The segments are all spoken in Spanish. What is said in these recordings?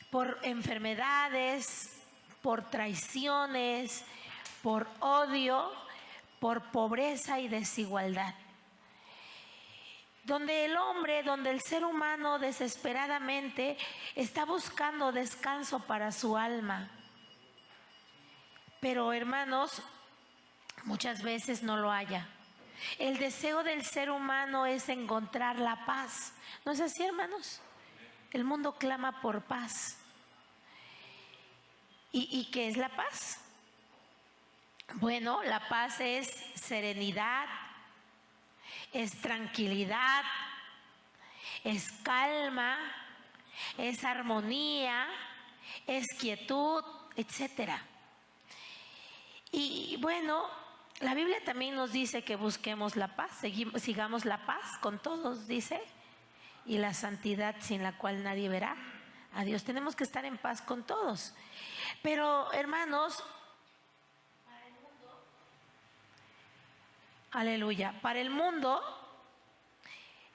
por enfermedades, por traiciones, por odio, por pobreza y desigualdad. Donde el ser humano desesperadamente está buscando descanso para su alma. Pero hermanos, muchas veces no lo haya. El deseo del ser humano es encontrar la paz. ¿No es así, hermanos? El mundo clama por paz. ¿Y qué es la paz? Bueno, la paz es serenidad, es tranquilidad, es calma, es armonía, es quietud, etcétera. Y bueno, la Biblia también nos dice que busquemos la paz, sigamos la paz con todos, dice, y la santidad sin la cual nadie verá a Dios. Tenemos que estar en paz con todos. Pero hermanos, aleluya, para el mundo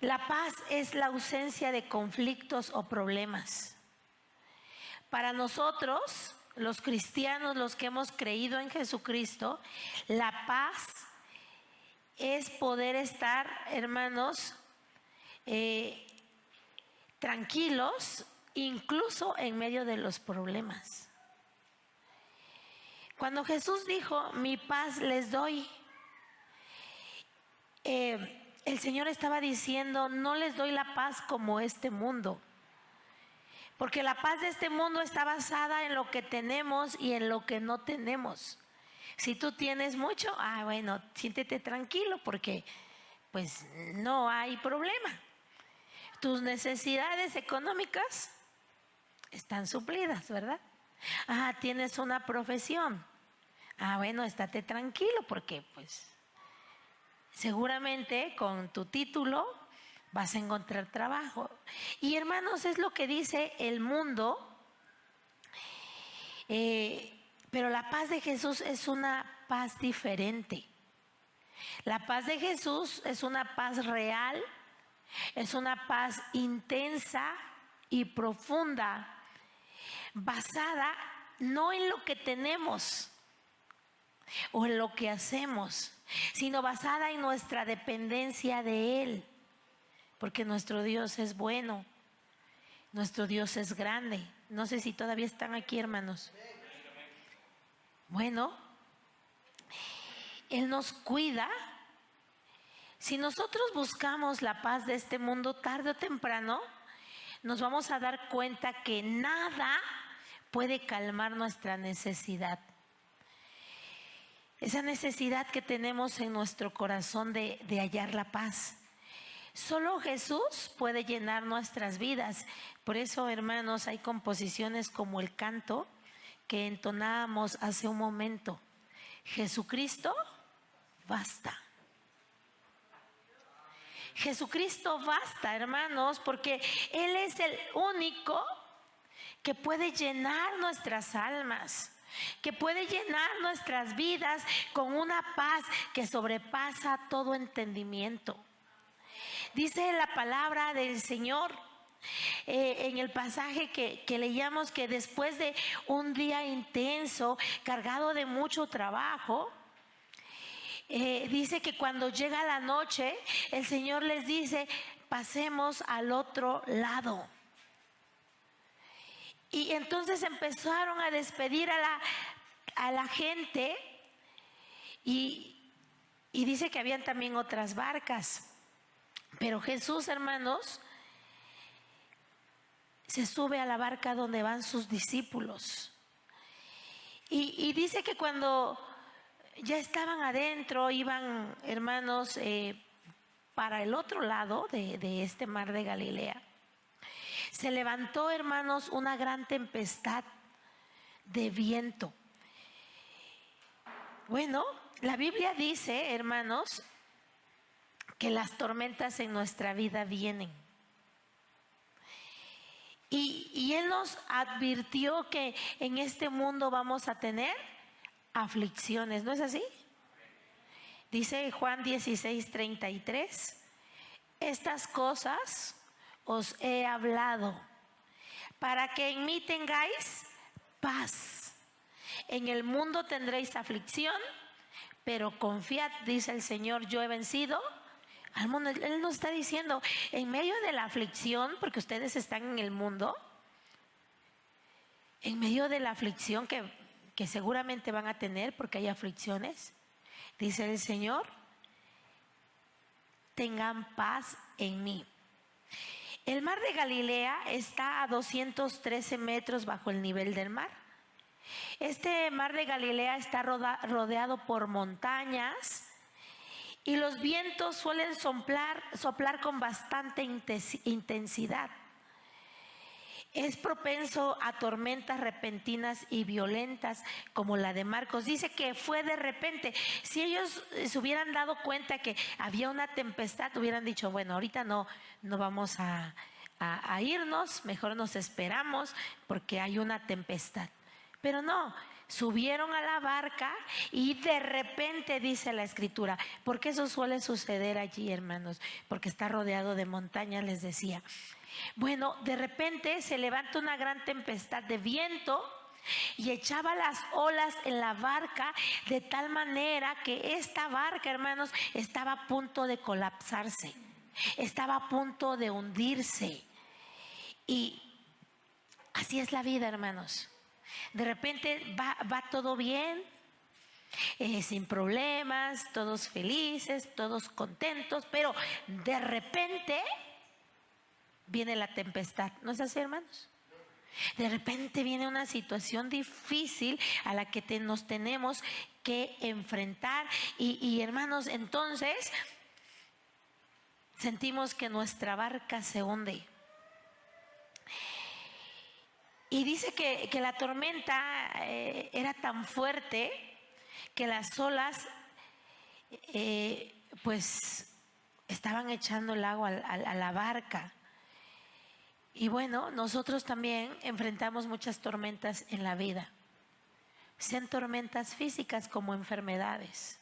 la paz es la ausencia de conflictos o problemas. Para nosotros, los cristianos, los que hemos creído en Jesucristo, la paz es poder estar, hermanos, tranquilos, incluso en medio de los problemas. Cuando Jesús dijo, mi paz les doy, el Señor estaba diciendo, no les doy la paz como este mundo. Porque la paz de este mundo está basada en lo que tenemos y en lo que no tenemos. Si tú tienes mucho, bueno, siéntete tranquilo porque pues no hay problema. Tus necesidades económicas están suplidas, ¿verdad? Tienes una profesión. Bueno, estate tranquilo porque pues seguramente con tu título vas a encontrar trabajo. Y hermanos, es lo que dice el mundo. Pero la paz de Jesús es una paz diferente. La paz de Jesús es una paz real, es una paz intensa y profunda, basada no en lo que tenemos o en lo que hacemos, sino basada en nuestra dependencia de Él. Porque nuestro Dios es bueno, nuestro Dios es grande. No sé si todavía están aquí, hermanos. Bueno, Él nos cuida. Si nosotros buscamos la paz de este mundo, tarde o temprano, nos vamos a dar cuenta que nada puede calmar nuestra necesidad. Esa necesidad que tenemos en nuestro corazón de hallar la paz. Solo Jesús puede llenar nuestras vidas. Por eso, hermanos, hay composiciones como el canto que entonábamos hace un momento. Jesucristo basta. Jesucristo basta, hermanos, porque Él es el único que puede llenar nuestras almas, que puede llenar nuestras vidas con una paz que sobrepasa todo entendimiento. Dice la palabra del Señor en el pasaje que leíamos, que después de un día intenso, cargado de mucho trabajo, dice que cuando llega la noche, el Señor les dice, pasemos al otro lado. Y entonces empezaron a despedir a la gente y dice que habían también otras barcas. Pero Jesús, hermanos, se sube a la barca donde van sus discípulos. Y dice que cuando ya estaban adentro, iban, hermanos, para el otro lado de este mar de Galilea. Se levantó, hermanos, una gran tempestad de viento. Bueno, la Biblia dice, hermanos, que las tormentas en nuestra vida vienen. Y Él nos advirtió que en este mundo vamos a tener aflicciones, ¿no es así? Dice Juan 16:33, estas cosas os he hablado para que en mí tengáis paz. En el mundo tendréis aflicción, pero confiad, dice el Señor, yo he vencido al mundo. Él nos está diciendo, en medio de la aflicción, porque ustedes están en el mundo, en medio de la aflicción que seguramente van a tener, porque hay aflicciones, dice el Señor, tengan paz en mí. El mar de Galilea está a 213 metros bajo el nivel del mar. Este mar de Galilea está rodeado por montañas y los vientos suelen soplar con bastante intensidad. Es propenso a tormentas repentinas y violentas como la de Marcos. Dice que fue de repente. Si ellos se hubieran dado cuenta que había una tempestad, hubieran dicho, bueno, ahorita no vamos a irnos, mejor nos esperamos porque hay una tempestad. Pero no, subieron a la barca y de repente, dice la Escritura, porque eso suele suceder allí, hermanos, porque está rodeado de montañas, les decía. Bueno, de repente se levanta una gran tempestad de viento y echaba las olas en la barca de tal manera que esta barca, hermanos, estaba a punto de colapsarse, estaba a punto de hundirse. Y así es la vida, hermanos. De repente va todo bien, sin problemas, todos felices, todos contentos, pero de repente viene la tempestad. ¿No es así, hermanos? De repente viene una situación difícil a la que nos tenemos que enfrentar y hermanos, entonces sentimos que nuestra barca se hunde. Y dice que la tormenta era tan fuerte que las olas pues estaban echando el agua a la barca. Y bueno, nosotros también enfrentamos muchas tormentas en la vida. Sean tormentas físicas como enfermedades,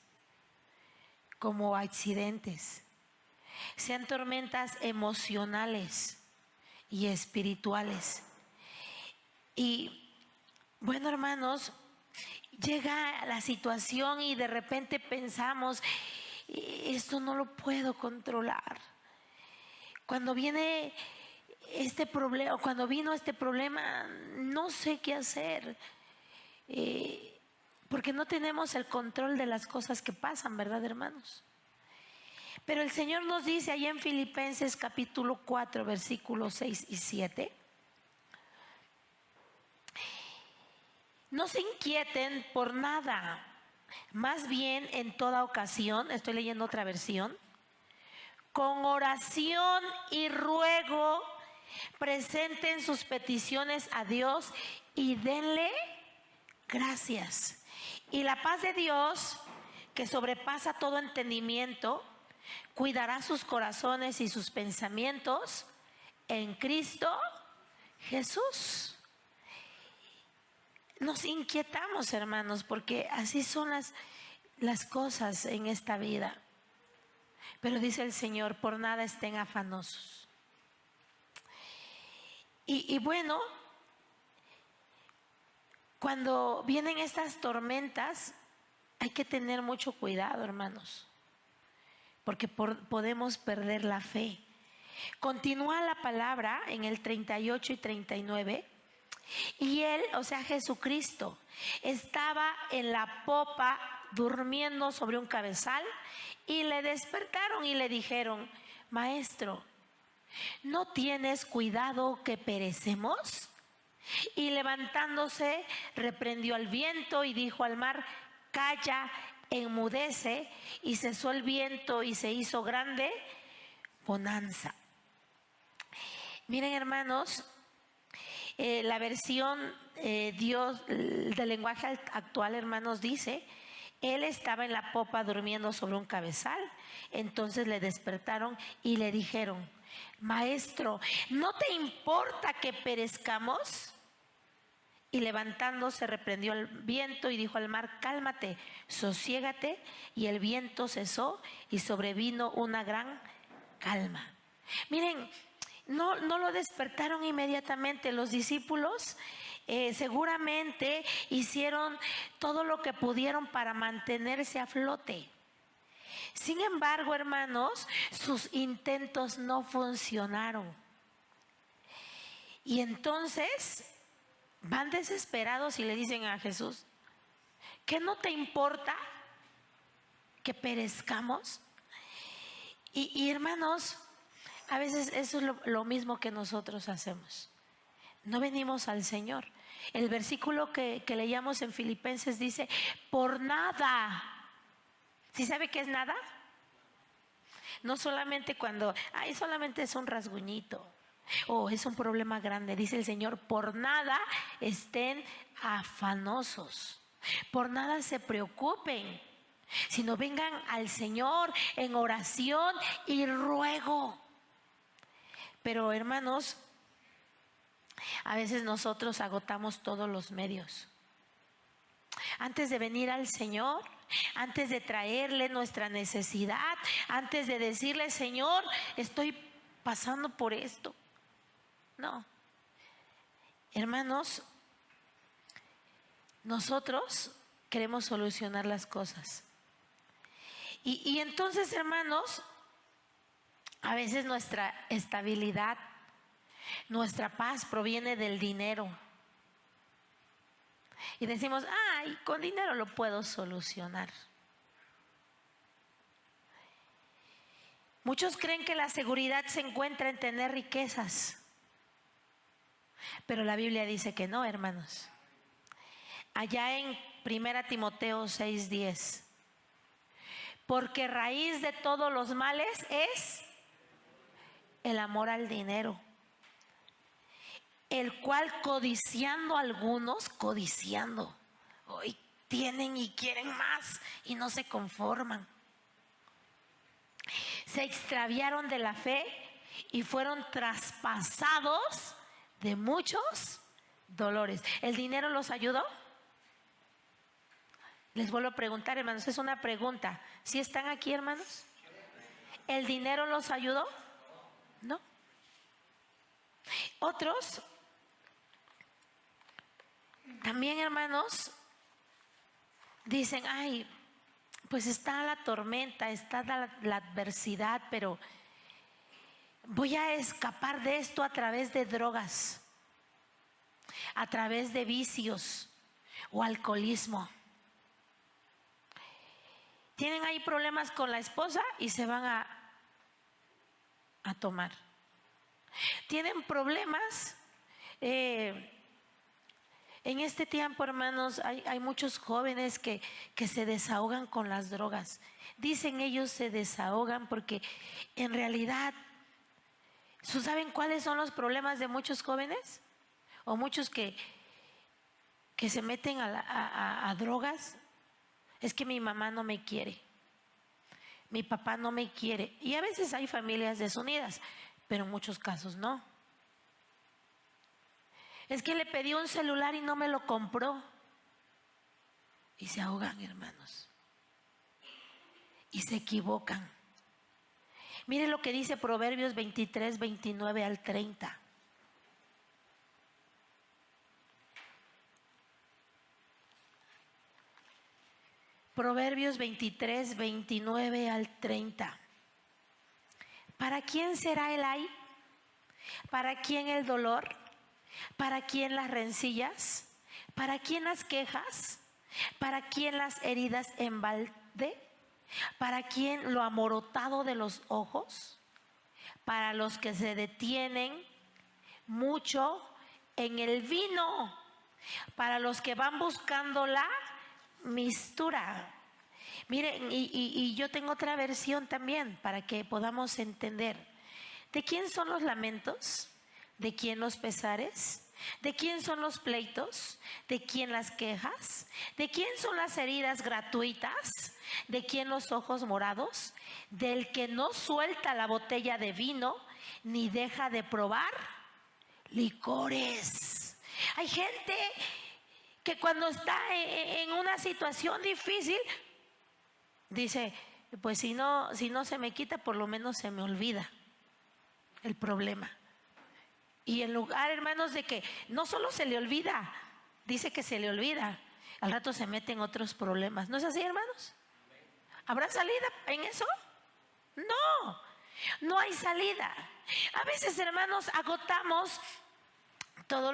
como accidentes. Sean tormentas emocionales y espirituales. Y bueno, hermanos, llega la situación y de repente pensamos, esto no lo puedo controlar. Cuando viene este problema, cuando vino este problema, no sé qué hacer, porque no tenemos el control de las cosas que pasan, ¿verdad, hermanos? Pero el Señor nos dice allá en Filipenses capítulo 4, versículos 6 y 7, no se inquieten por nada, más bien en toda ocasión, estoy leyendo otra versión, con oración y ruego, presenten sus peticiones a Dios y denle gracias. Y la paz de Dios, que sobrepasa todo entendimiento, cuidará sus corazones y sus pensamientos en Cristo Jesús. Nos inquietamos, hermanos, porque así son las cosas en esta vida. Pero dice el Señor, por nada estén afanosos. Y bueno, cuando vienen estas tormentas, hay que tener mucho cuidado, hermanos, porque podemos perder la fe. Continúa la palabra en el 38 y 39. Y él, o sea Jesucristo, estaba en la popa durmiendo sobre un cabezal y le despertaron y le dijeron, Maestro, ¿no tienes cuidado que perecemos? Y levantándose reprendió al viento y dijo al mar, calla, enmudece, y cesó el viento y se hizo grande bonanza. Miren, hermanos, la versión Dios del lenguaje actual, hermanos, dice, él estaba en la popa durmiendo sobre un cabezal. Entonces le despertaron y le dijeron, Maestro, ¿no te importa que perezcamos? Y levantándose reprendió al viento y dijo al mar, cálmate, sosiégate. Y el viento cesó y sobrevino una gran calma. Miren, no lo despertaron inmediatamente. Los discípulos seguramente hicieron todo lo que pudieron para mantenerse a flote. Sin embargo, hermanos, sus intentos no funcionaron. Y entonces van desesperados y le dicen a Jesús: ¿qué no te importa que perezcamos? Y hermanos, a veces eso es lo mismo que nosotros hacemos. No venimos al Señor. El versículo que leíamos en Filipenses dice: por nada. ¿Sí sabe qué es nada? No solamente cuando, solamente es un rasguñito o es un problema grande. Dice el Señor: por nada estén afanosos, por nada se preocupen, sino vengan al Señor en oración y ruego. Pero hermanos, a veces nosotros agotamos todos los medios. Antes de venir al Señor, antes de traerle nuestra necesidad, antes de decirle: Señor, estoy pasando por esto. No, hermanos, nosotros queremos solucionar las cosas. Y entonces, hermanos, a veces nuestra estabilidad, nuestra paz proviene del dinero. Y decimos: con dinero lo puedo solucionar. Muchos creen que la seguridad se encuentra en tener riquezas. Pero la Biblia dice que no, hermanos. Allá en 1 Timoteo 6:10. Porque raíz de todos los males es el amor al dinero, el cual codiciando algunos, hoy tienen y quieren más y no se conforman. Se extraviaron de la fe y fueron traspasados de muchos dolores. ¿El dinero los ayudó? Les vuelvo a preguntar, hermanos, es una pregunta. ¿Sí están aquí, hermanos? ¿El dinero los ayudó? No. Otros también, hermanos, dicen: pues está la tormenta, está la adversidad, pero voy a escapar de esto a través de drogas, a través de vicios o alcoholismo. Tienen ahí problemas con la esposa y se van a tomar. Tienen problemas. En este tiempo, hermanos, hay muchos jóvenes que se desahogan con las drogas. Dicen ellos se desahogan porque en realidad, ¿saben cuáles son los problemas de muchos jóvenes? O muchos que se meten a drogas. Es que mi mamá no me quiere, mi papá no me quiere. Y a veces hay familias desunidas, pero en muchos casos no. Es que le pedí un celular y no me lo compró. Y se ahogan, hermanos. Y se equivocan. Mire lo que dice Proverbios 23, 29 al 30. Proverbios 23, 29 al 30. ¿Para quién será el ay? ¿Para quién el dolor? ¿Para quién las rencillas? ¿Para quién las quejas? ¿Para quién las heridas en balde? ¿Para quién lo amorotado de los ojos? Para los que se detienen mucho en el vino, para los que van buscando la mistura. Miren, y yo tengo otra versión también para que podamos entender. ¿De quién son los lamentos? ¿De quién los pesares? ¿De quién son los pleitos? ¿De quién las quejas? ¿De quién son las heridas gratuitas? ¿De quién los ojos morados? Del que no suelta la botella de vino ni deja de probar licores. Hay gente que cuando está en una situación difícil dice: pues si no se me quita, por lo menos se me olvida el problema. Y en lugar, hermanos, de que no solo se le olvida, dice que se le olvida, al rato se mete en otros problemas. ¿No es así, hermanos? ¿Habrá salida en eso? No, no hay salida. A veces, hermanos, agotamos todo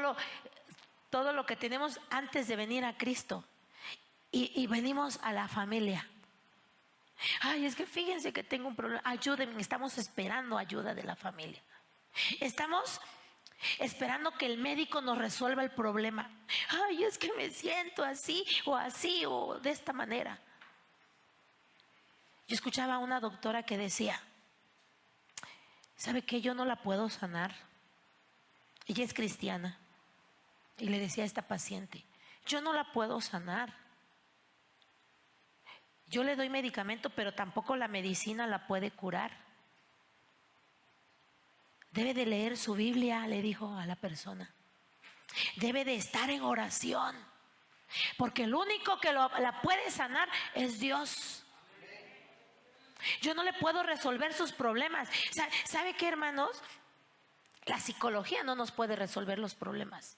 lo que tenemos antes de venir a Cristo y venimos a la familia. Ay, es que fíjense que tengo un problema, ayúdenme, estamos esperando ayuda de la familia. Estamos esperando que el médico nos resuelva el problema. Ay, es que me siento así o de esta manera. Yo escuchaba a una doctora que decía, ¿sabe qué? Yo no la puedo sanar. Ella es cristiana. Y le decía a esta paciente, yo no la puedo sanar. Yo le doy medicamento, pero tampoco la medicina la puede curar. Debe de leer su Biblia, le dijo a la persona. Debe de estar en oración, porque el único que la puede sanar es Dios. Yo no le puedo resolver sus problemas. ¿Sabe qué, hermanos? La psicología no nos puede resolver los problemas.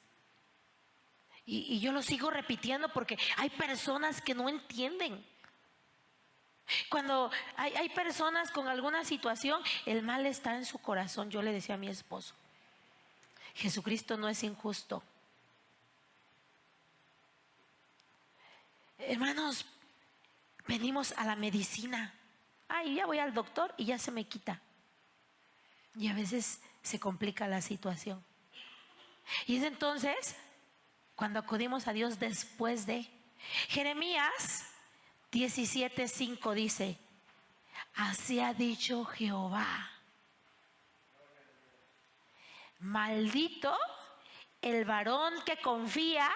Y yo lo sigo repitiendo porque hay personas que no entienden. Cuando hay personas con alguna situación, el mal está en su corazón. Yo le decía a mi esposo, Jesucristo no es injusto. Hermanos, venimos a la medicina. Ay, ya voy al doctor y ya se me quita. Y a veces se complica la situación. Y es entonces cuando acudimos a Dios después de. Jeremías 17:5 dice, así ha dicho Jehová, maldito el varón que confía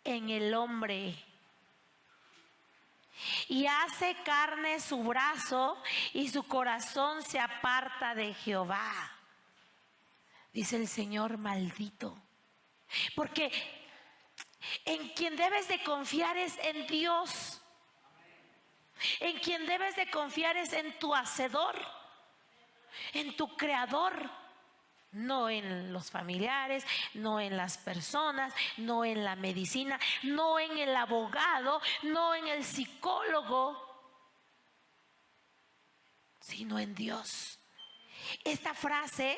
en el hombre y hace carne su brazo y su corazón se aparta de Jehová. Dice el Señor, maldito. Porque en quien debes de confiar es en Dios. En quien debes de confiar es en tu Hacedor, en tu Creador. No en los familiares, no en las personas, no en la medicina, no en el abogado, no en el psicólogo, sino en Dios. Esta frase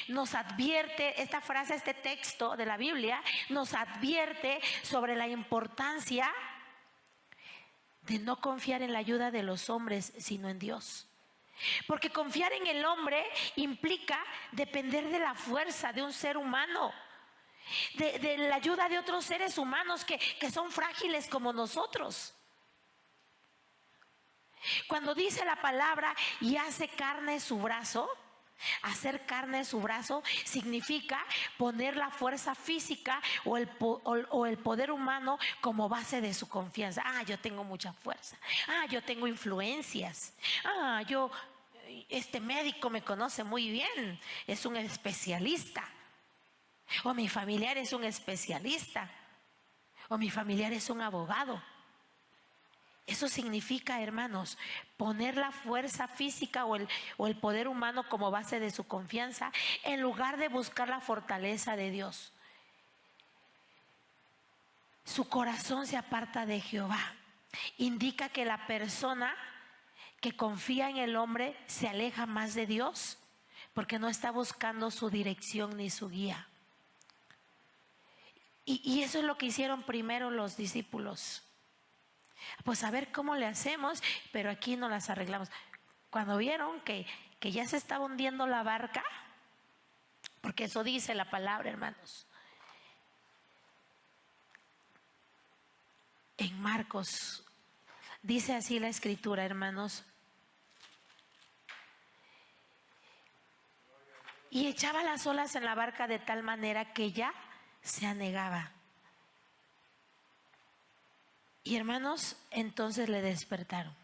nos advierte, este texto de la Biblia nos advierte sobre la importancia de no confiar en la ayuda de los hombres, sino en Dios. Porque confiar en el hombre implica depender de la fuerza de un ser humano, de la ayuda de otros seres humanos que son frágiles como nosotros. Cuando dice la palabra y hace carne su brazo, hacer carne su brazo significa poner la fuerza física o el poder humano como base de su confianza. Yo tengo mucha fuerza. Yo tengo influencias. Este médico me conoce muy bien, es un especialista. O mi familiar es un especialista. O mi familiar es un abogado. Eso significa, hermanos, poner la fuerza física o el poder humano como base de su confianza en lugar de buscar la fortaleza de Dios. Su corazón se aparta de Jehová. Indica que la persona que confía en el hombre se aleja más de Dios porque no está buscando su dirección ni su guía. Y eso es lo que hicieron primero los discípulos. Pues a ver cómo le hacemos, pero aquí no las arreglamos. Cuando vieron que ya se estaba hundiendo la barca, porque eso dice la palabra, hermanos. En Marcos dice así la escritura, hermanos. Y echaba las olas en la barca de tal manera que ya se anegaba. Y hermanos, entonces le despertaron.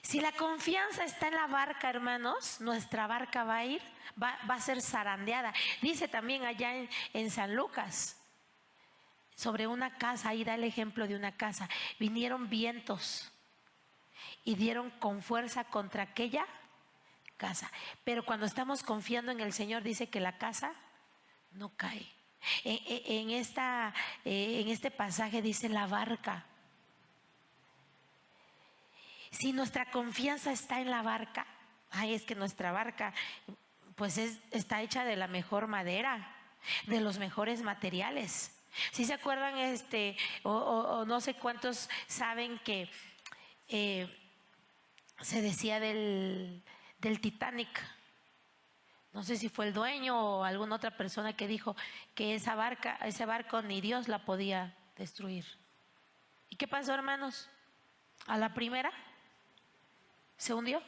Si la confianza está en la barca, hermanos, nuestra barca va a ser zarandeada. Dice también allá en San Lucas, sobre una casa, ahí da el ejemplo de una casa. Vinieron vientos y dieron con fuerza contra aquella casa. Pero cuando estamos confiando en el Señor, dice que la casa no cae. En este pasaje dice la barca. Si nuestra confianza está en la barca, es que nuestra barca pues está hecha de la mejor madera, de los mejores materiales. Si se acuerdan, o no sé cuántos saben que se decía del Titanic. No sé si fue el dueño o alguna otra persona que dijo que ese barco ni Dios la podía destruir. ¿Y qué pasó, hermanos? A la primera se hundió.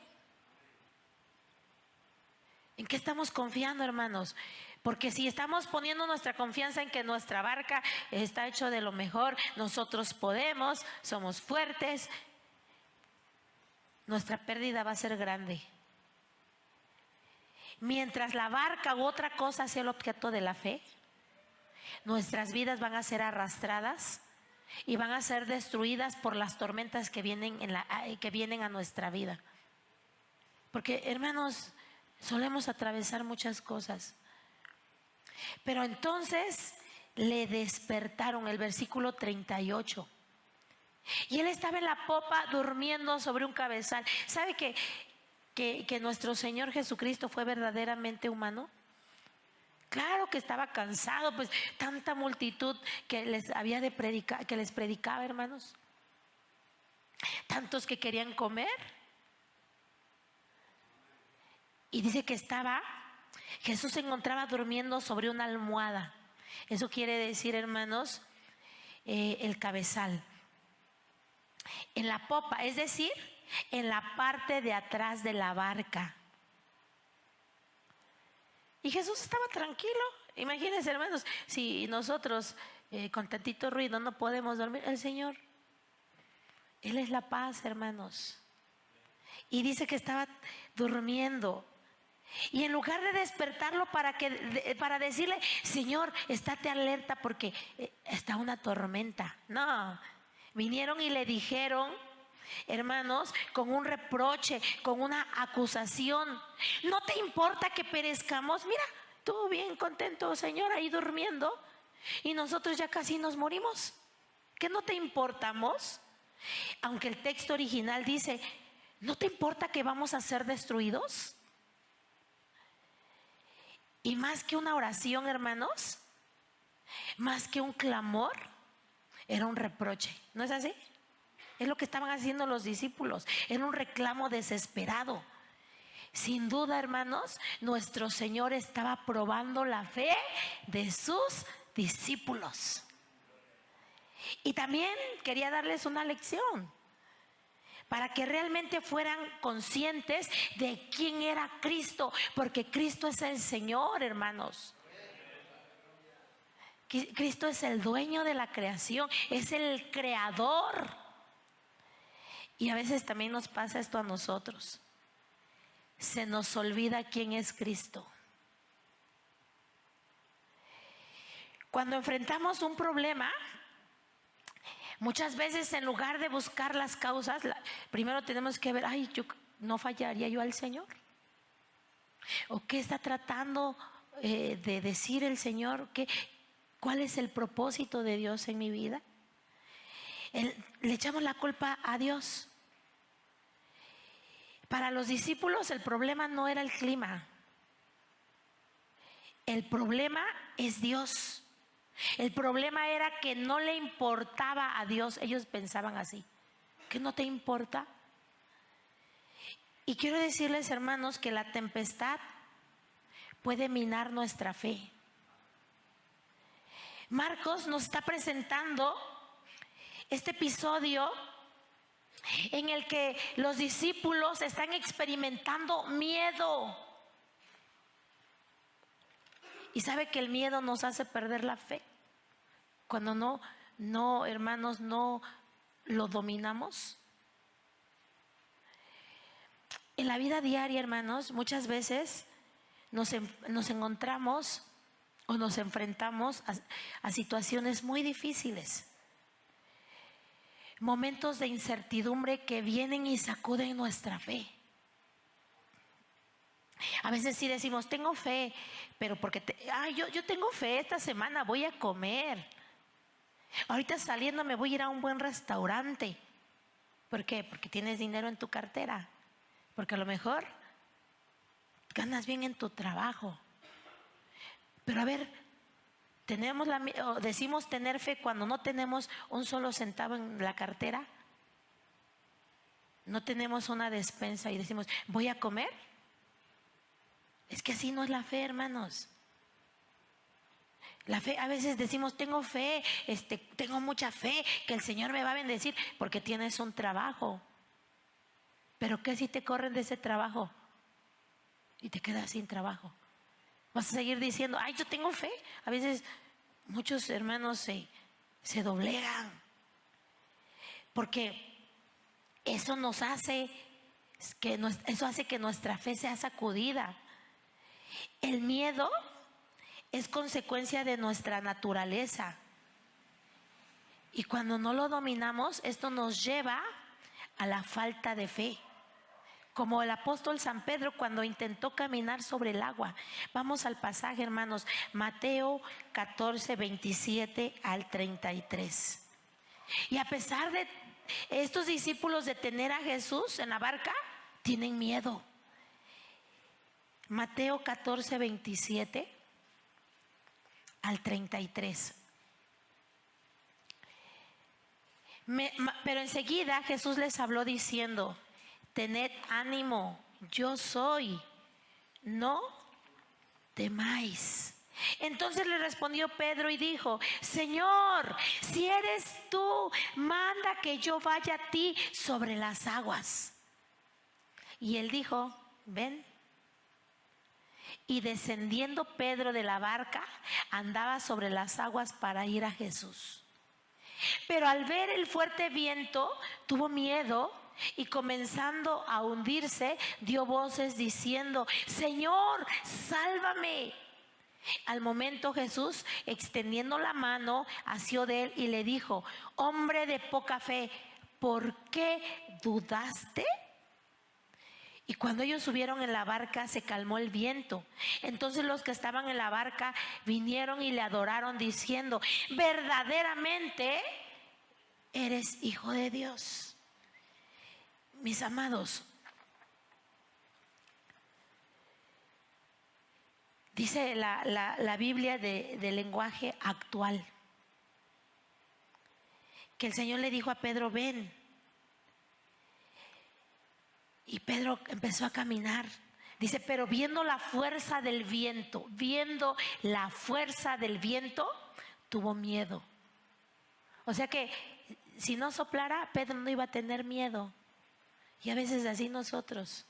¿En qué estamos confiando, hermanos? Porque si estamos poniendo nuestra confianza en que nuestra barca está hecho de lo mejor, nosotros podemos, somos fuertes, nuestra pérdida va a ser grande. Mientras la barca u otra cosa sea el objeto de la fe, nuestras vidas van a ser arrastradas y van a ser destruidas por las tormentas que vienen a nuestra vida. Porque, hermanos, solemos atravesar muchas cosas. Pero entonces le despertaron, el versículo 38. Y él estaba en la popa durmiendo sobre un cabezal. ¿Sabe que nuestro Señor Jesucristo fue verdaderamente humano? Claro que estaba cansado, pues tanta multitud que les había de predicar, que les predicaba, hermanos. Tantos que querían comer. Y dice que Jesús se encontraba durmiendo sobre una almohada. Eso quiere decir, hermanos, el cabezal. En la popa, es decir, en la parte de atrás de la barca. Y Jesús estaba tranquilo. Imagínense, hermanos, si nosotros con tantito ruido no podemos dormir, el Señor, Él es la paz, hermanos. Y dice que estaba durmiendo. Y en lugar de despertarlo para decirle, Señor, estate alerta porque está una tormenta. No, vinieron y le dijeron, hermanos, con un reproche, con una acusación: ¿no te importa que perezcamos? Mira, tú bien contento, Señor, ahí durmiendo, y nosotros ya casi nos morimos. ¿Qué no te importamos? Aunque el texto original dice, ¿no te importa que vamos a ser destruidos? Y más que una oración, hermanos, más que un clamor, era un reproche. ¿No es así? Es lo que estaban haciendo los discípulos. Era un reclamo desesperado. Sin duda, hermanos, nuestro Señor estaba probando la fe de sus discípulos. Y también quería darles una lección para que realmente fueran conscientes de quién era Cristo, porque Cristo es el Señor, hermanos. Cristo es el dueño de la creación, es el creador. Y a veces también nos pasa esto a nosotros. Se nos olvida quién es Cristo. Cuando enfrentamos un problema, muchas veces en lugar de buscar las causas, primero tenemos que ver, ¿no fallaría yo al Señor? ¿O qué está tratando de decir el Señor? ¿Cuál es el propósito de Dios en mi vida? Le echamos la culpa a Dios. Para los discípulos el problema no era el clima. El problema es Dios. El problema era que no le importaba a Dios. Ellos pensaban así. ¿Que no te importa? Y quiero decirles, hermanos, que la tempestad puede minar nuestra fe. Marcos nos está presentando este episodio en el que los discípulos están experimentando miedo. Y sabe que el miedo nos hace perder la fe. Cuando no, hermanos, no lo dominamos. En la vida diaria, hermanos, muchas veces nos encontramos o nos enfrentamos a situaciones muy difíciles. Momentos de incertidumbre que vienen y sacuden nuestra fe. A veces sí decimos, tengo fe, pero porque yo tengo fe, esta semana voy a comer. Ahorita saliendo me voy a ir a un buen restaurante. ¿Por qué? Porque tienes dinero en tu cartera. Porque a lo mejor ganas bien en tu trabajo. Pero a ver, decimos tener fe cuando no tenemos un solo centavo en la cartera. No tenemos una despensa y decimos, ¿voy a comer? Es que así no es la fe, hermanos. La fe, a veces decimos, tengo fe, tengo mucha fe, que el Señor me va a bendecir porque tienes un trabajo. Pero ¿qué si te corren de ese trabajo y te quedas sin trabajo? Vas a seguir diciendo, yo tengo fe. A veces muchos hermanos se doblegan porque eso hace que nuestra fe sea sacudida. El miedo es consecuencia de nuestra naturaleza. Y cuando no lo dominamos, esto nos lleva a la falta de fe. Como el apóstol San Pedro cuando intentó caminar sobre el agua. Vamos al pasaje, hermanos. Mateo 14, 27 al 33. Y a pesar de estos discípulos de tener a Jesús en la barca, tienen miedo. Mateo 14, 27 al 33. Pero enseguida Jesús les habló diciendo, tened ánimo, yo soy, no temáis. Entonces le respondió Pedro y dijo, Señor, si eres tú, manda que yo vaya a ti sobre las aguas. Y él dijo, ven. Y descendiendo Pedro de la barca, andaba sobre las aguas para ir a Jesús. Pero al ver el fuerte viento, tuvo miedo y comenzando a hundirse, dio voces diciendo, Señor, sálvame. Al momento Jesús, extendiendo la mano, asió de él y le dijo, hombre de poca fe, ¿por qué dudaste? Y cuando ellos subieron en la barca, se calmó el viento. Entonces los que estaban en la barca vinieron y le adoraron diciendo, verdaderamente eres Hijo de Dios. Mis amados, dice la Biblia de lenguaje actual, que el Señor le dijo a Pedro, ven. Y Pedro empezó a caminar. Dice, pero viendo la fuerza del viento, tuvo miedo. O sea que si no soplara, Pedro no iba a tener miedo. Y a veces así nosotros.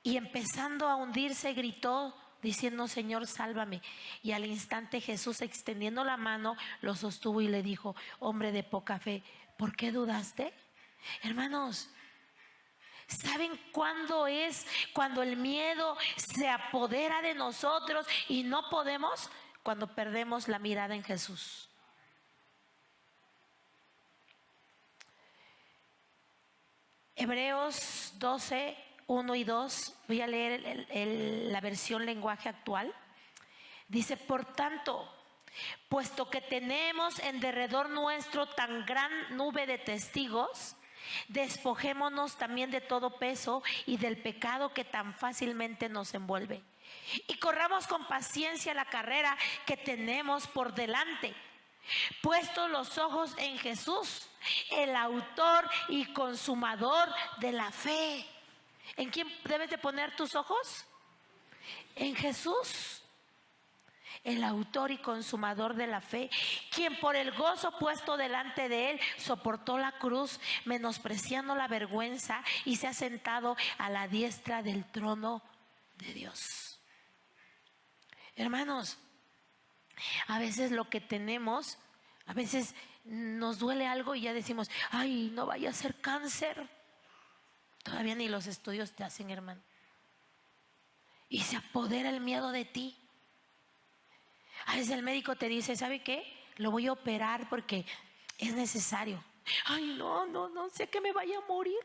Y empezando a hundirse, gritó diciendo, Señor, sálvame. Y al instante Jesús, extendiendo la mano, lo sostuvo y le dijo, hombre de poca fe, ¿por qué dudaste? Hermanos, ¿saben cuándo es cuando el miedo se apodera de nosotros y no podemos? Cuando perdemos la mirada en Jesús. Hebreos 12, 1 y 2, voy a leer la versión lenguaje actual. Dice, por tanto, puesto que tenemos en derredor nuestro tan gran nube de testigos, despojémonos también de todo peso y del pecado que tan fácilmente nos envuelve. Y corramos con paciencia la carrera que tenemos por delante, puestos los ojos en Jesús, el autor y consumador de la fe. ¿En quién debes de poner tus ojos? En Jesús, el autor y consumador de la fe, quien por el gozo puesto delante de él soportó la cruz, menospreciando la vergüenza, y se ha sentado a la diestra del trono de Dios. Hermanos, a veces lo que tenemos, a veces nos duele algo y ya decimos, ay, no vaya a ser cáncer. Todavía ni los estudios te hacen, hermano. Y se apodera el miedo de ti. A veces el médico te dice, ¿sabe qué? Lo voy a operar porque es necesario. Ay, no sé que me vaya a morir.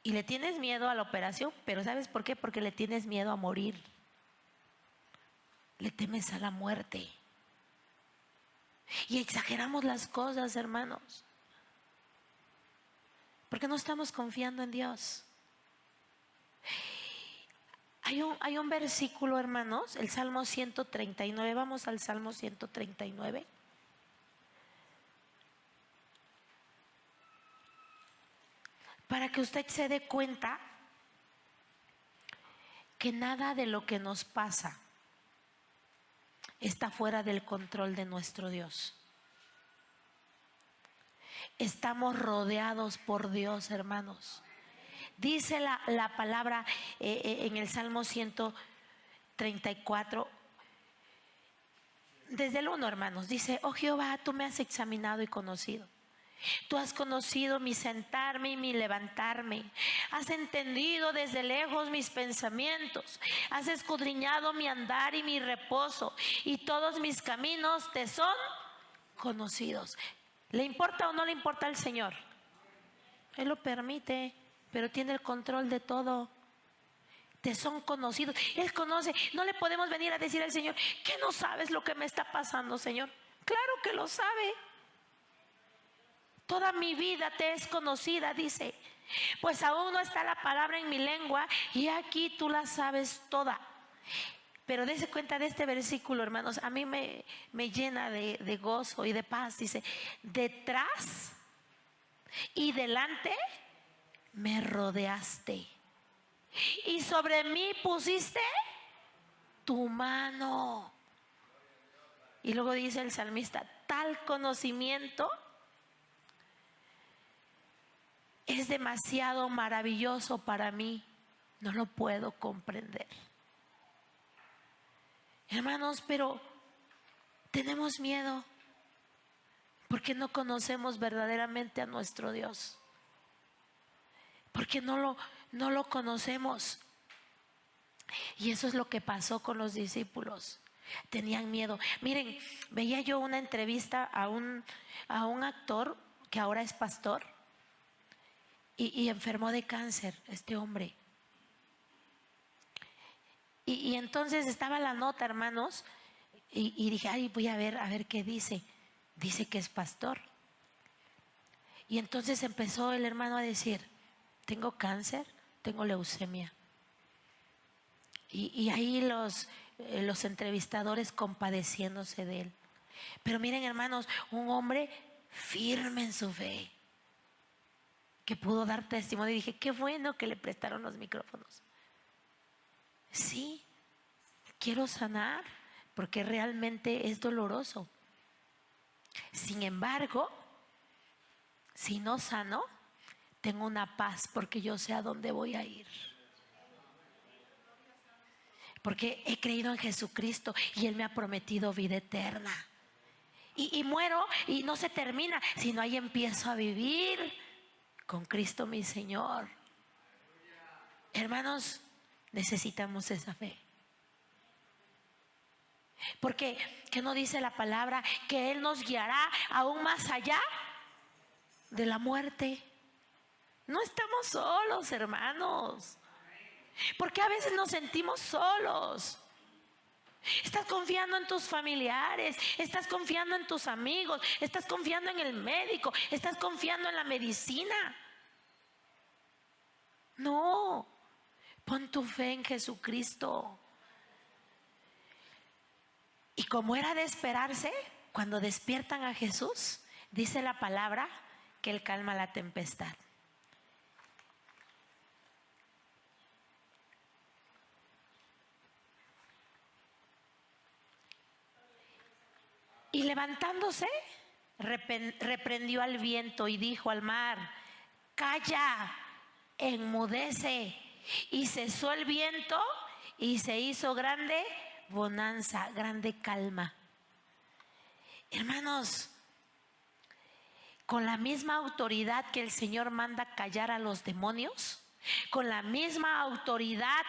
Y le tienes miedo a la operación, pero ¿sabes por qué? Porque le tienes miedo a morir. Le temes a la muerte. Y exageramos las cosas, hermanos, porque no estamos confiando en Dios. Hay un versículo, hermanos, el Salmo 139. Vamos al Salmo 139. Para que usted se dé cuenta que nada de lo que nos pasa está fuera del control de nuestro Dios. Estamos rodeados por Dios, hermanos. Dice la palabra en el Salmo 134, desde el 1, hermanos, dice: oh Jehová, tú me has examinado y conocido. Tú has conocido mi sentarme y mi levantarme. Has entendido desde lejos mis pensamientos. Has escudriñado mi andar y mi reposo. Y todos mis caminos te son conocidos. ¿Le importa o no le importa al Señor? Él lo permite, pero tiene el control de todo. Te son conocidos. Él conoce. No le podemos venir a decir al Señor: ¿qué no sabes lo que me está pasando, Señor? Claro que lo sabe. Toda mi vida te es conocida, dice. Pues aún no está la palabra en mi lengua, y aquí tú la sabes toda. Pero dése cuenta de este versículo, hermanos. A mí me llena de gozo y de paz. Dice: detrás y delante me rodeaste, y sobre mí pusiste tu mano. Y luego dice el salmista: tal conocimiento es demasiado maravilloso para mí, no lo puedo comprender. Hermanos, pero tenemos miedo porque no conocemos verdaderamente a nuestro Dios, porque no lo conocemos. Y eso es lo que pasó con los discípulos. Tenían miedo. Miren, veía yo una entrevista a un actor que ahora es pastor, y enfermó de cáncer este hombre. Y entonces estaba la nota, hermanos, y dije: ay, voy a ver qué dice. Dice que es pastor. Y entonces empezó el hermano a decir: tengo cáncer, tengo leucemia. Y ahí los entrevistadores compadeciéndose de él. Pero miren, hermanos, un hombre firme en su fe, que pudo dar testimonio. Y dije: qué bueno que le prestaron los micrófonos. Sí, quiero sanar, porque realmente es doloroso. Sin embargo, si no sano, tengo una paz, porque yo sé a dónde voy a ir. Porque he creído en Jesucristo y Él me ha prometido vida eterna. Y muero y no se termina, sino ahí empiezo a vivir con Cristo mi Señor. Hermanos, necesitamos esa fe. Porque, ¿qué no dice la palabra? Que Él nos guiará aún más allá de la muerte. No estamos solos, hermanos. Porque a veces nos sentimos solos. Estás confiando en tus familiares, estás confiando en tus amigos, estás confiando en el médico, estás confiando en la medicina. No, pon tu fe en Jesucristo. Y como era de esperarse, cuando despiertan a Jesús, dice la palabra que Él calma la tempestad. Y levantándose, reprendió al viento y dijo al mar: calla, enmudece. Y cesó el viento y se hizo grande bonanza, grande calma. Hermanos, con la misma autoridad que el Señor manda callar a los demonios, con la misma autoridad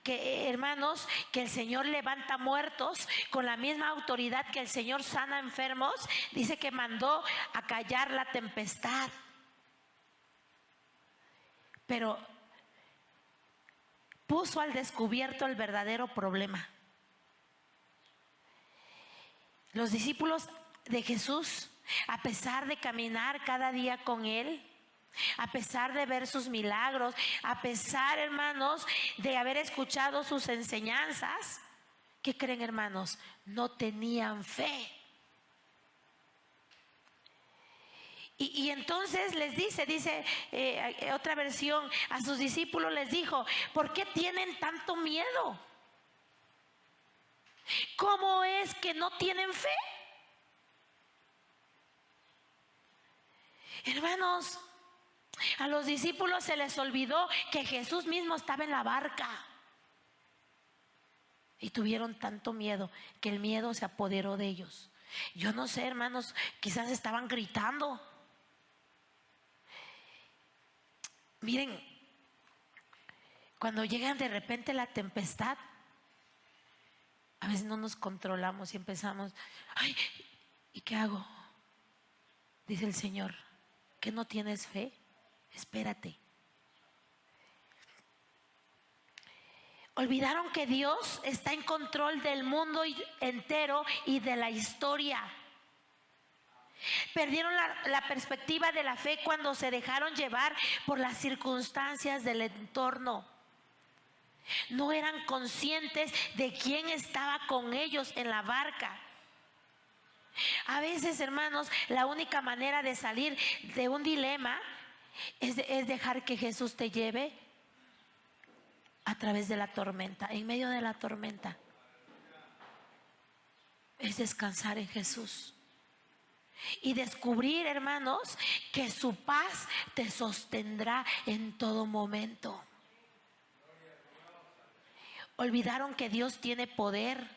que, hermanos, que el Señor levanta muertos, con la misma autoridad que el Señor sana enfermos, dice que mandó a callar la tempestad. pero puso al descubierto el verdadero problema. Los discípulos de Jesús, a pesar de caminar cada día con Él, a pesar de ver sus milagros, a pesar, hermanos, de haber escuchado sus enseñanzas, ¿qué creen, hermanos? No tenían fe. Y entonces les dice otra versión, a sus discípulos les dijo: ¿por qué tienen tanto miedo? ¿Cómo es que no tienen fe? Hermanos, a los discípulos se les olvidó que Jesús mismo estaba en la barca. Y tuvieron tanto miedo que el miedo se apoderó de ellos. Yo no sé, hermanos, quizás estaban gritando. Miren, cuando llega de repente la tempestad, a veces no nos controlamos y empezamos: ay, ¿y qué hago? Dice el Señor: ¿que no tienes fe? Espérate. Olvidaron que Dios está en control del mundo entero y de la historia. Perdieron la perspectiva de la fe cuando se dejaron llevar por las circunstancias del entorno. No eran conscientes de quién estaba con ellos en la barca. A veces, hermanos, la única manera de salir de un dilema es dejar que Jesús te lleve a través de la tormenta, en medio de la tormenta. Es descansar en Jesús y descubrir, hermanos, que su paz te sostendrá en todo momento. Olvidaron que Dios tiene poder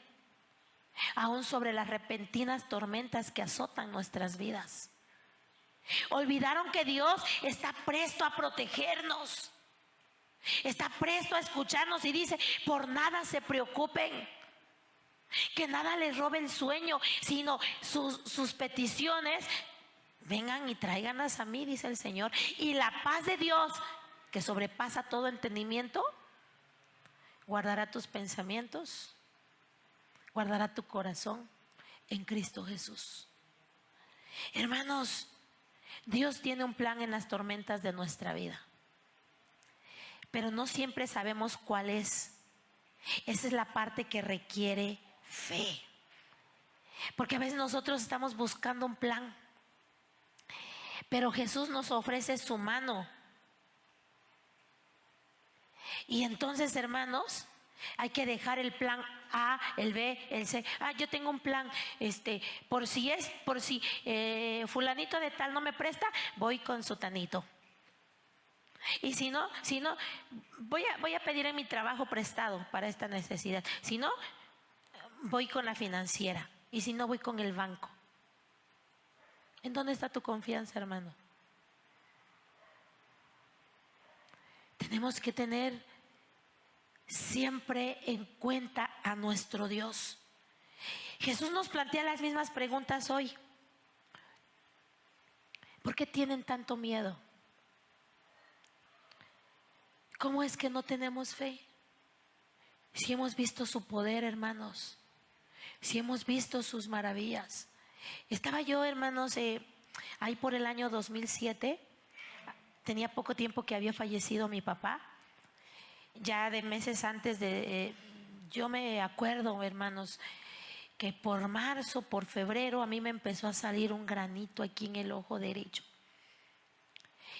aún sobre las repentinas tormentas que azotan nuestras vidas. Olvidaron que Dios está presto a protegernos, está presto a escucharnos y dice: por nada se preocupen, que nada les robe el sueño, sino sus peticiones vengan y tráiganlas a mí, dice el Señor. Y la paz de Dios, que sobrepasa todo entendimiento, guardará tus pensamientos, guardará tu corazón en Cristo Jesús. Hermanos, Dios tiene un plan en las tormentas de nuestra vida, pero no siempre sabemos cuál es. Esa es la parte que requiere fe, porque a veces nosotros estamos buscando un plan, pero Jesús nos ofrece su mano. Y entonces, hermanos, hay que dejar el plan A, el B, el C. Yo tengo un plan, por si fulanito de tal no me presta, voy con sotanito. Y si no, voy a pedir en mi trabajo prestado para esta necesidad. Si no, voy con la financiera. Y si no, voy con el banco. ¿En dónde está tu confianza, hermano? Tenemos que tener siempre en cuenta a nuestro Dios. Jesús nos plantea las mismas preguntas hoy. ¿Por qué tienen tanto miedo? ¿Cómo es que no tenemos fe? Si hemos visto su poder, hermanos, si hemos visto sus maravillas. Estaba yo, hermanos, ahí por el año 2007, tenía poco tiempo que había fallecido mi papá. Ya de meses antes yo me acuerdo, hermanos, que por marzo, por febrero, a mí me empezó a salir un granito aquí en el ojo derecho.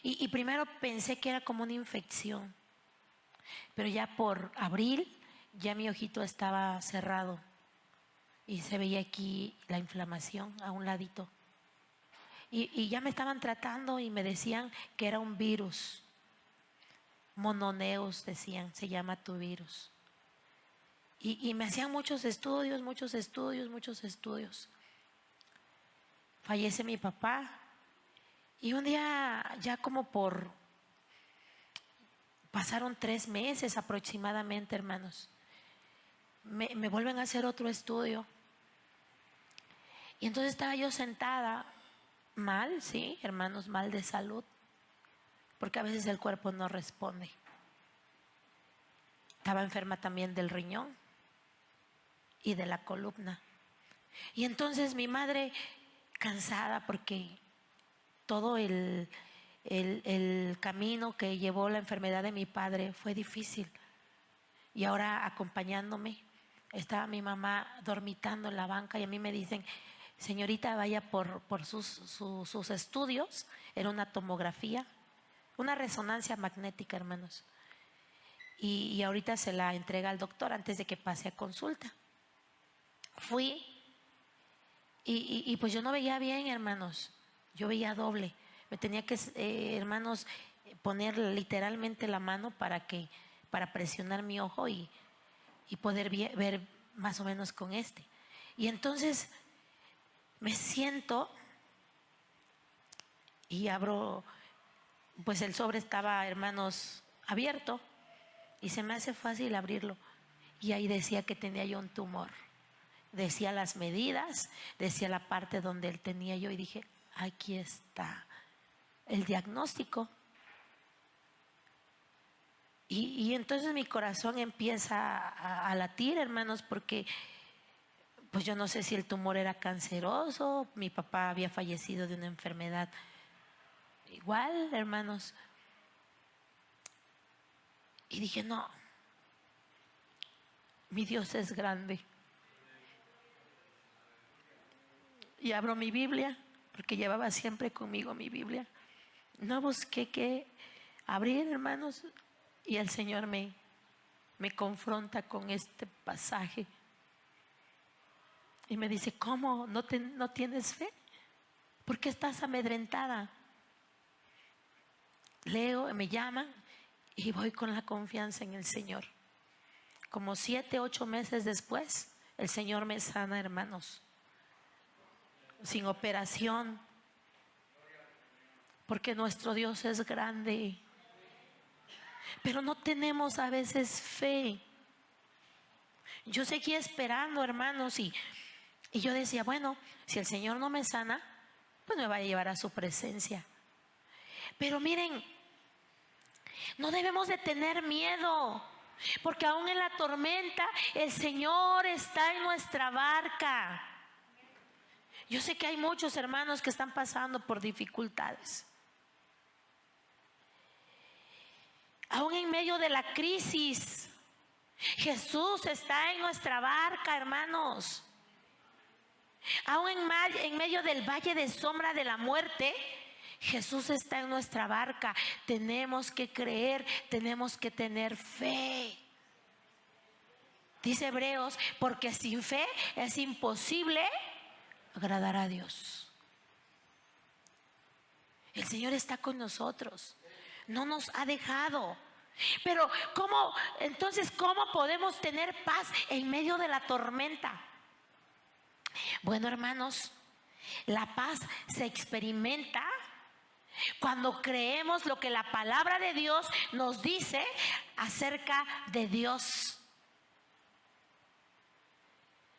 Y primero pensé que era como una infección, pero ya por abril, ya mi ojito estaba cerrado y se veía aquí la inflamación a un ladito. Y ya me estaban tratando y me decían que era un virus. Mononeus decían, se llama tu virus. Y me hacían muchos estudios. Fallece mi papá. Y un día, ya como pasaron 3 meses aproximadamente, hermanos, me vuelven a hacer otro estudio. Y entonces estaba yo sentada mal, sí, hermanos, mal de salud. porque a veces el cuerpo no responde. Estaba enferma también del riñón y de la columna. Y entonces mi madre, cansada porque todo el camino que llevó la enfermedad de mi padre fue difícil. Y ahora acompañándome, estaba mi mamá dormitando en la banca y a mí me dicen: señorita, vaya por sus estudios. Era una tomografía, una resonancia magnética, hermanos. Y ahorita se la entrega al doctor antes de que pase a consulta. Fui y pues yo no veía bien, hermanos. Yo veía doble. Me tenía que, hermanos, poner literalmente la mano para presionar mi ojo y poder ver más o menos con este. Y entonces me siento y abro, pues el sobre estaba, hermanos, abierto y se me hace fácil abrirlo. Y ahí decía que tenía yo un tumor. Decía las medidas, decía la parte donde él tenía yo y dije: aquí está el diagnóstico. Y entonces mi corazón empieza a latir, hermanos, porque pues yo no sé si el tumor era canceroso. Mi papá había fallecido de una enfermedad igual, hermanos. Y dije: no, mi Dios es grande. Y abro mi Biblia, porque llevaba siempre conmigo mi Biblia. No busqué qué abrir, hermanos, y el Señor me confronta con este pasaje y me dice: ¿cómo? ¿No tienes fe? ¿Por qué estás amedrentada? Leo, me llaman y voy con la confianza en el Señor. Como 7, 8 meses después, el Señor me sana, hermanos, sin operación, porque nuestro Dios es grande. Pero no tenemos a veces fe. Yo seguí esperando, hermanos, y yo decía: bueno, si el Señor no me sana, pues me va a llevar a su presencia. Pero miren, no debemos de tener miedo, porque aún en la tormenta el Señor está en nuestra barca. Yo sé que hay muchos hermanos que están pasando por dificultades. Aún en medio de la crisis, Jesús está en nuestra barca, hermanos. Aún en medio del valle de sombra de la muerte, Jesús está en nuestra barca. Tenemos que creer, tenemos que tener fe. Dice Hebreos: porque sin fe es imposible agradar a Dios. El Señor está con nosotros, no nos ha dejado. Pero entonces, ¿cómo podemos tener paz en medio de la tormenta? Bueno, hermanos, la paz se experimenta cuando creemos lo que la palabra de Dios nos dice acerca de Dios,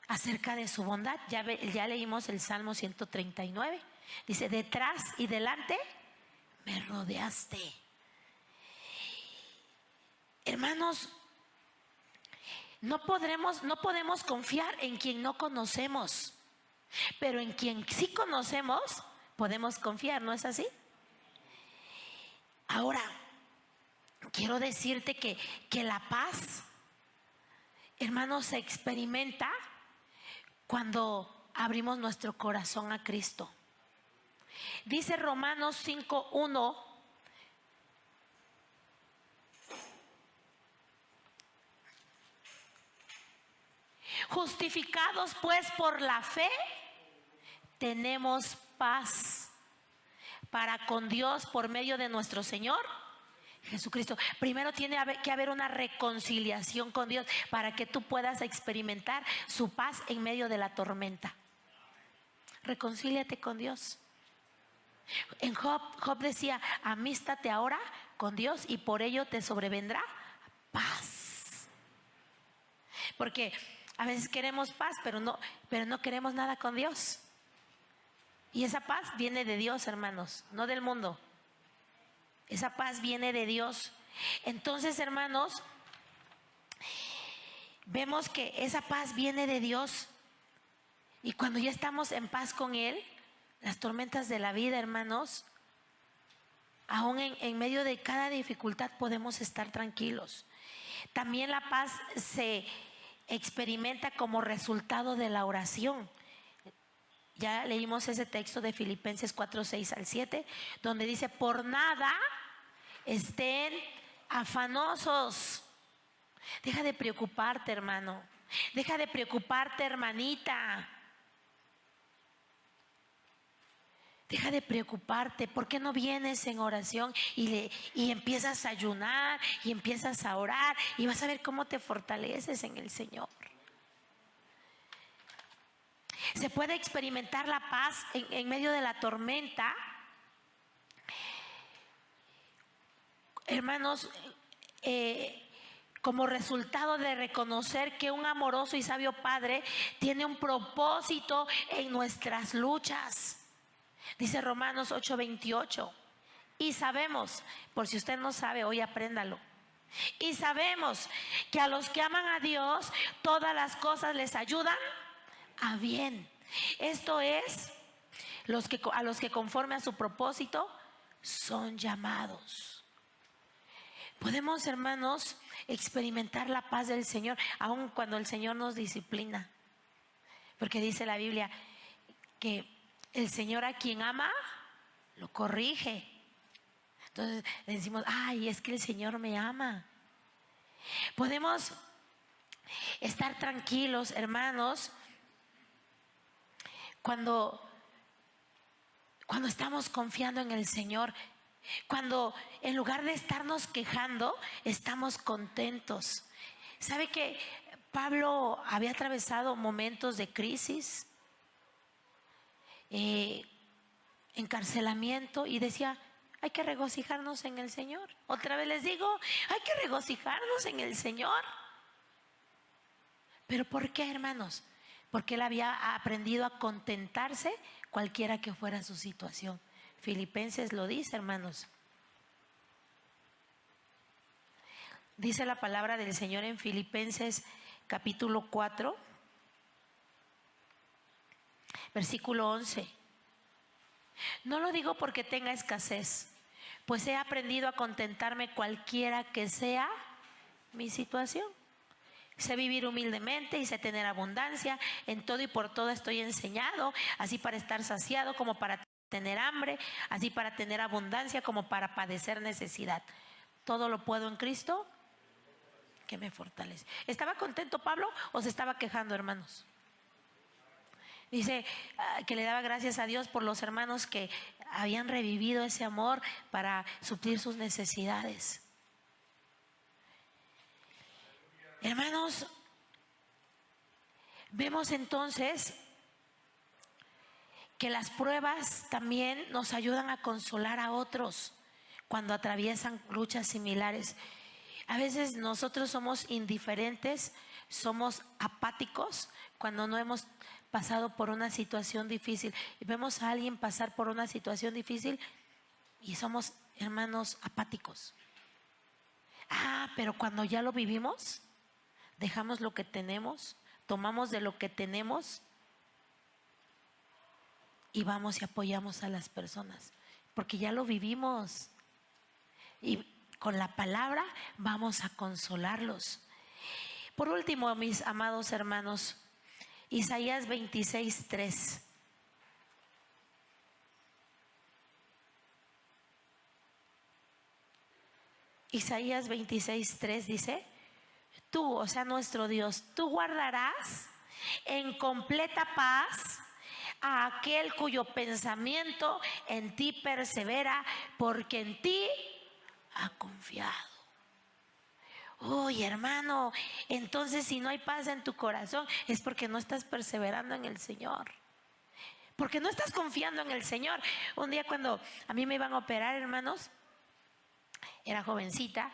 acerca de su bondad. Ya leímos el Salmo 139. Dice: detrás y delante me rodeaste. Hermanos, no podemos confiar en quien no conocemos, pero en quien sí conocemos podemos confiar, ¿no es así? Ahora, quiero decirte que la paz, hermanos, se experimenta cuando abrimos nuestro corazón a Cristo. Dice Romanos 5:1: justificados pues por la fe, tenemos paz para con Dios por medio de nuestro Señor Jesucristo. Primero tiene que haber una reconciliación con Dios para que tú puedas experimentar su paz en medio de la tormenta. Reconcíliate con Dios. En Job decía: amístate ahora con Dios y por ello te sobrevendrá paz. Porque a veces queremos paz, pero no queremos nada con Dios. Y esa paz viene de Dios, hermanos, no del mundo. Esa paz viene de Dios. Entonces, hermanos, vemos que esa paz viene de Dios. Y cuando ya estamos en paz con Él, las tormentas de la vida, hermanos, aún en medio de cada dificultad podemos estar tranquilos. También la paz se experimenta como resultado de la oración. Ya leímos ese texto de Filipenses 4, 6 al 7, donde dice: por nada estén afanosos. Deja de preocuparte, hermano. Deja de preocuparte, hermanita. Deja de preocuparte. ¿Por qué no vienes en oración y empiezas a ayunar y empiezas a orar y vas a ver cómo te fortaleces en el Señor? Se puede experimentar la paz en medio de la tormenta. Hermanos, como resultado de reconocer que un amoroso y sabio Padre tiene un propósito en nuestras luchas. Dice Romanos 8:28. Y sabemos, por si usted no sabe, hoy apréndalo. Y sabemos que a los que aman a Dios, todas las cosas les ayudan a bien. Esto es, a los que conforme a su propósito son llamados. Podemos, hermanos, experimentar la paz del Señor, aun cuando el Señor nos disciplina. Porque dice la Biblia que el Señor a quien ama, lo corrige. Entonces decimos: ay, es que el Señor me ama. Podemos estar tranquilos, hermanos, cuando estamos confiando en el Señor. Cuando en lugar de estarnos quejando, estamos contentos. ¿Sabe que Pablo había atravesado momentos de crisis, encarcelamiento, y decía: hay que regocijarnos en el Señor? Otra vez les digo, hay que regocijarnos en el Señor. ¿Pero por qué, hermanos? Porque él había aprendido a contentarse cualquiera que fuera su situación. Filipenses lo dice, hermanos. Dice la palabra del Señor en Filipenses capítulo 4, versículo 11. No lo digo porque tenga escasez, pues he aprendido a contentarme cualquiera que sea mi situación. Sé vivir humildemente y sé tener abundancia. En todo y por todo estoy enseñado, así para estar saciado como para tener hambre, así para tener abundancia como para padecer necesidad. Todo lo puedo en Cristo que me fortalece. ¿Estaba contento Pablo o se estaba quejando, hermanos? Dice que le daba gracias a Dios por los hermanos que habían revivido ese amor para suplir sus necesidades. Hermanos, vemos entonces que las pruebas también nos ayudan a consolar a otros cuando atraviesan luchas similares. A veces nosotros somos indiferentes, somos apáticos cuando no hemos pasado por una situación difícil. Y vemos a alguien pasar por una situación difícil y somos, hermanos, apáticos. Pero cuando ya lo vivimos, dejamos lo que tenemos, tomamos de lo que tenemos y vamos y apoyamos a las personas, porque ya lo vivimos. Y con la palabra vamos a consolarlos. Por último, mis amados hermanos, Isaías 26:3. Isaías 26:3 dice: tú, o sea, nuestro Dios, tú guardarás en completa paz a aquel cuyo pensamiento en ti persevera, porque en ti ha confiado. Oye, hermano, entonces si no hay paz en tu corazón es porque no estás perseverando en el Señor, porque no estás confiando en el Señor. Un día cuando a mí me iban a operar, hermanos, era jovencita,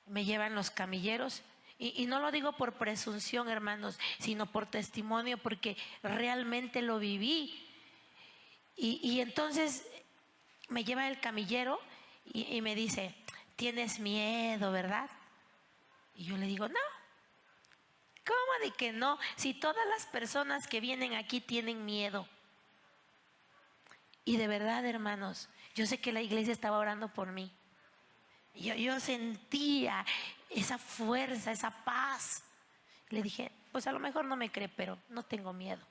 me llevan los camilleros. Y no lo digo por presunción, hermanos, sino por testimonio, porque realmente lo viví. Y entonces me lleva el camillero Y me dice, tienes miedo, ¿verdad? Y yo le digo, no. ¿Cómo de que no? Si todas las personas que vienen aquí tienen miedo. Y de verdad, hermanos, yo sé que la iglesia estaba orando por mí. Yo sentía esa fuerza, esa paz. Le dije, pues a lo mejor no me cree, pero no tengo miedo.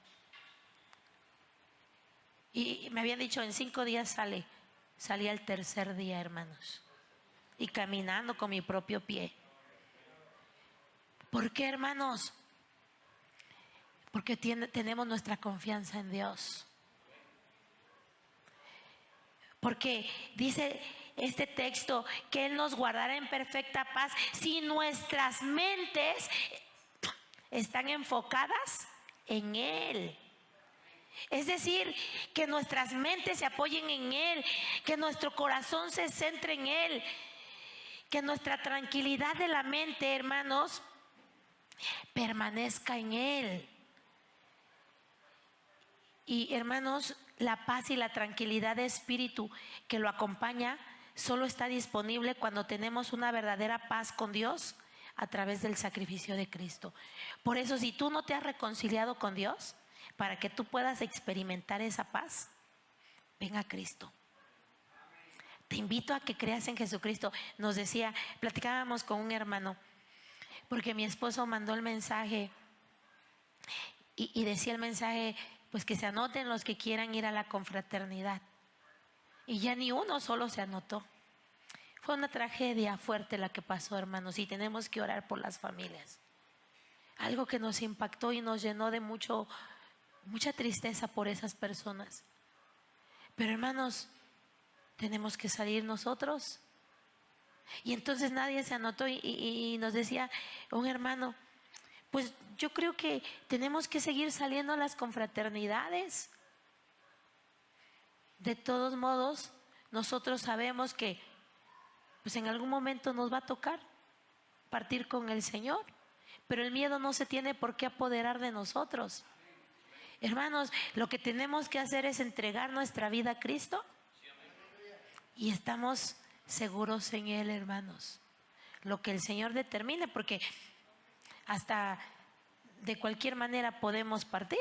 Y me habían dicho, en 5 días sale. Salí al tercer día, hermanos. Y caminando con mi propio pie. ¿Por qué, hermanos? Porque tenemos nuestra confianza en Dios. Porque dice este texto que Él nos guardará en perfecta paz si nuestras mentes están enfocadas en Él. Es decir, que nuestras mentes se apoyen en Él, que nuestro corazón se centre en Él, que nuestra tranquilidad de la mente, hermanos, permanezca en Él. Y hermanos, la paz y la tranquilidad de espíritu que lo acompaña solo está disponible cuando tenemos una verdadera paz con Dios a través del sacrificio de Cristo. Por eso, si tú no te has reconciliado con Dios, para que tú puedas experimentar esa paz, ven a Cristo. Te invito a que creas en Jesucristo. Nos decía, platicábamos con un hermano, porque mi esposo mandó el mensaje y decía el mensaje, pues que se anoten los que quieran ir a la confraternidad. Y ya ni uno solo se anotó. Fue una tragedia fuerte la que pasó, hermanos, y tenemos que orar por las familias. Algo que nos impactó y nos llenó de mucha tristeza por esas personas. Pero, hermanos, tenemos que salir nosotros. Y entonces nadie se anotó y nos decía un hermano, pues yo creo que tenemos que seguir saliendo a las confraternidades. De todos modos, nosotros sabemos que pues en algún momento nos va a tocar partir con el Señor, pero el miedo no se tiene por qué apoderar de nosotros. Hermanos, lo que tenemos que hacer es entregar nuestra vida a Cristo y estamos seguros en Él, hermanos. Lo que el Señor determine, porque hasta de cualquier manera podemos partir.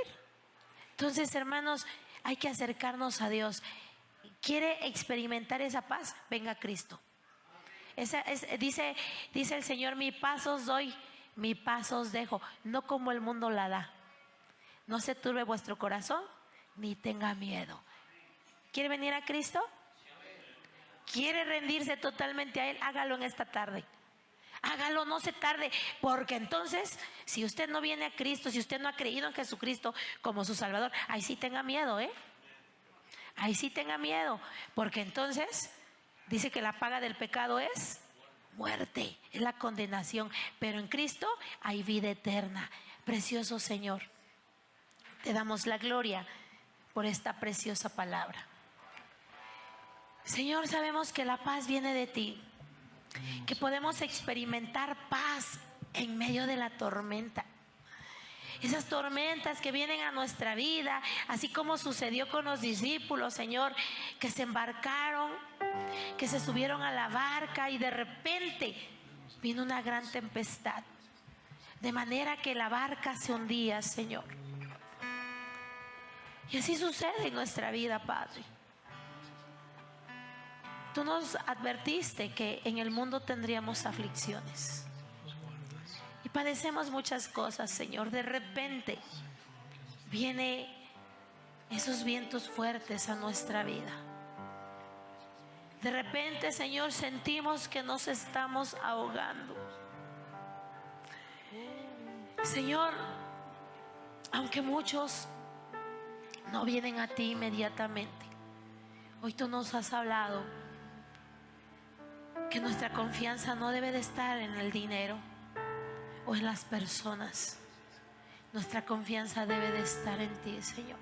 Entonces, hermanos, hay que acercarnos a Dios. ¿Quiere experimentar esa paz? Venga a Cristo. Dice el Señor, mi paz os doy, mi paz os dejo, no como el mundo la da. No se turbe vuestro corazón, ni tenga miedo. ¿Quiere venir a Cristo? ¿Quiere rendirse totalmente a Él? Hágalo en esta tarde. Hágalo, no se tarde, porque entonces, si usted no viene a Cristo, si usted no ha creído en Jesucristo como su Salvador, ahí sí tenga miedo, ahí sí tenga miedo, porque entonces dice que la paga del pecado es muerte, es la condenación, pero en Cristo hay vida eterna. Precioso Señor, te damos la gloria por esta preciosa palabra. Señor, sabemos que la paz viene de ti, que podemos experimentar paz en medio de la tormenta. Esas tormentas que vienen a nuestra vida, así como sucedió con los discípulos, Señor, que se embarcaron, que se subieron a la barca y de repente vino una gran tempestad, de manera que la barca se hundía, Señor. Y así sucede en nuestra vida, Padre. Tú nos advertiste que en el mundo tendríamos aflicciones y padecemos muchas cosas, Señor. De repente vienen esos vientos fuertes a nuestra vida. De repente, Señor, sentimos que nos estamos ahogando. Señor, aunque muchos no vienen a ti inmediatamente, hoy tú nos has hablado que nuestra confianza no debe de estar en el dinero o en las personas. Nuestra confianza debe de estar en ti, Señor.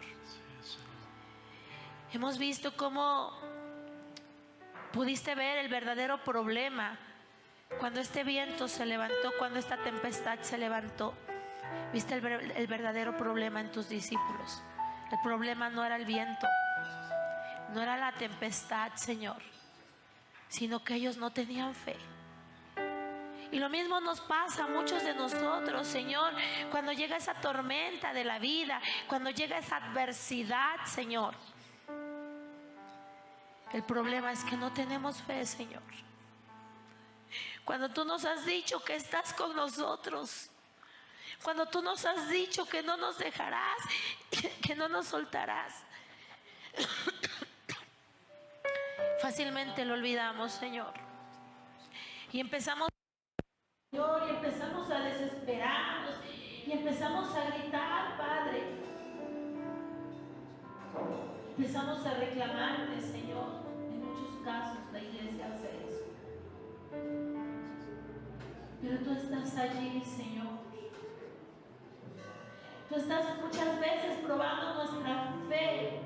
Hemos visto cómo pudiste ver el verdadero problema cuando este viento se levantó, cuando esta tempestad se levantó. Viste el verdadero problema en tus discípulos. El problema no era el viento, no era la tempestad, Señor. sino que ellos no tenían fe. Y lo mismo nos pasa a muchos de nosotros, Señor, cuando llega esa tormenta de la vida, cuando llega esa adversidad, Señor. El problema es que no tenemos fe, Señor. Cuando tú nos has dicho que estás con nosotros, cuando tú nos has dicho que no nos dejarás, que no nos soltarás, fácilmente lo olvidamos, Señor. Y empezamos a desesperarnos y empezamos a gritar, Padre. Empezamos a reclamarte, Señor. En muchos casos la iglesia hace eso. Pero tú estás allí, Señor. Tú estás muchas veces probando nuestra fe,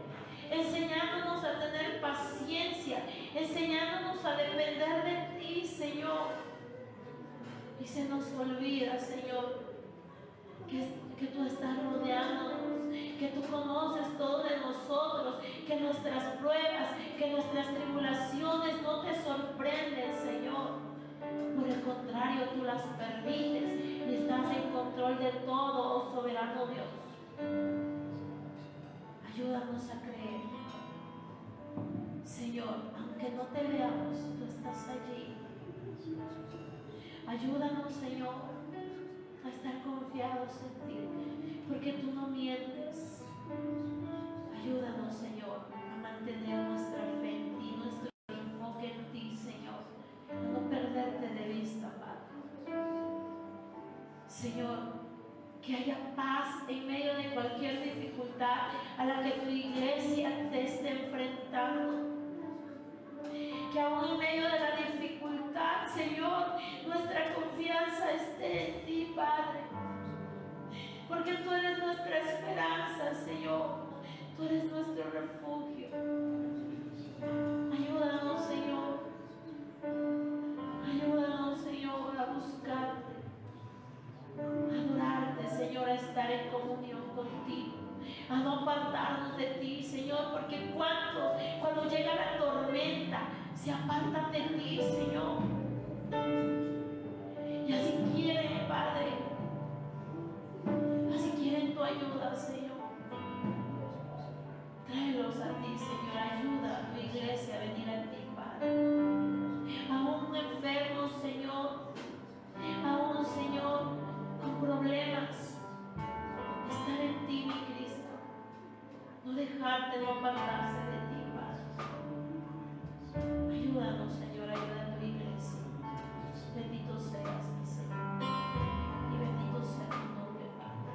enseñándonos a tener paciencia, enseñándonos a depender de ti, Señor. Y se nos olvida, Señor, que tú estás rodeándonos, que tú conoces todo de nosotros, que nuestras pruebas, que nuestras tribulaciones no te sorprenden, Señor. Por el contrario, tú las permites y estás en control de todo, oh soberano Dios. Ayúdanos a creer, Señor, aunque no te veamos, tú estás allí. Ayúdanos, Señor, a estar confiados en ti, porque tú no mientes. Ayúdanos, Señor, a mantener nuestra fe en ti, nuestro enfoque en ti, Señor, a no perderte de vista, Padre. Señor, que haya paz en medio de cualquier dificultad a la que tu iglesia te esté enfrentando. Que aún en medio de la dificultad, Señor, nuestra confianza esté en ti, Padre. Porque tú eres nuestra esperanza, Señor. Tú eres nuestro refugio. Ayúdanos, Señor. Ayúdanos, Señor, a buscarte, a adorarte, Señor, a estar en comunión contigo, a no apartarnos de ti, Señor, porque cuando llega la tormenta se apartan de ti, Señor. Y así quieren, Padre, así quieren tu ayuda, Señor. Tráelos a ti, Señor. Ayuda a tu iglesia a venir a ti, Padre. Aún enfermos, Señor, aún, Señor, con problemas, estar en ti, mi Cristo. No dejarte, no apartarse de ti, Padre. Ayúdanos, Señor, ayuda a tu iglesia. Bendito seas, mi Señor, y bendito sea tu nombre, Padre.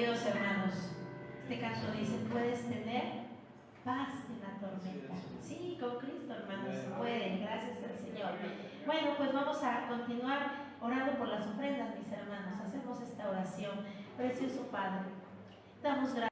Dios, hermanos. Este canto dice, puedes tener paz en la tormenta. Sí, con Cristo, hermanos, se puede. Gracias al Señor. Bueno, pues vamos a continuar orando por las ofrendas, mis hermanos. Hacemos esta oración. Precioso Padre, damos gracias.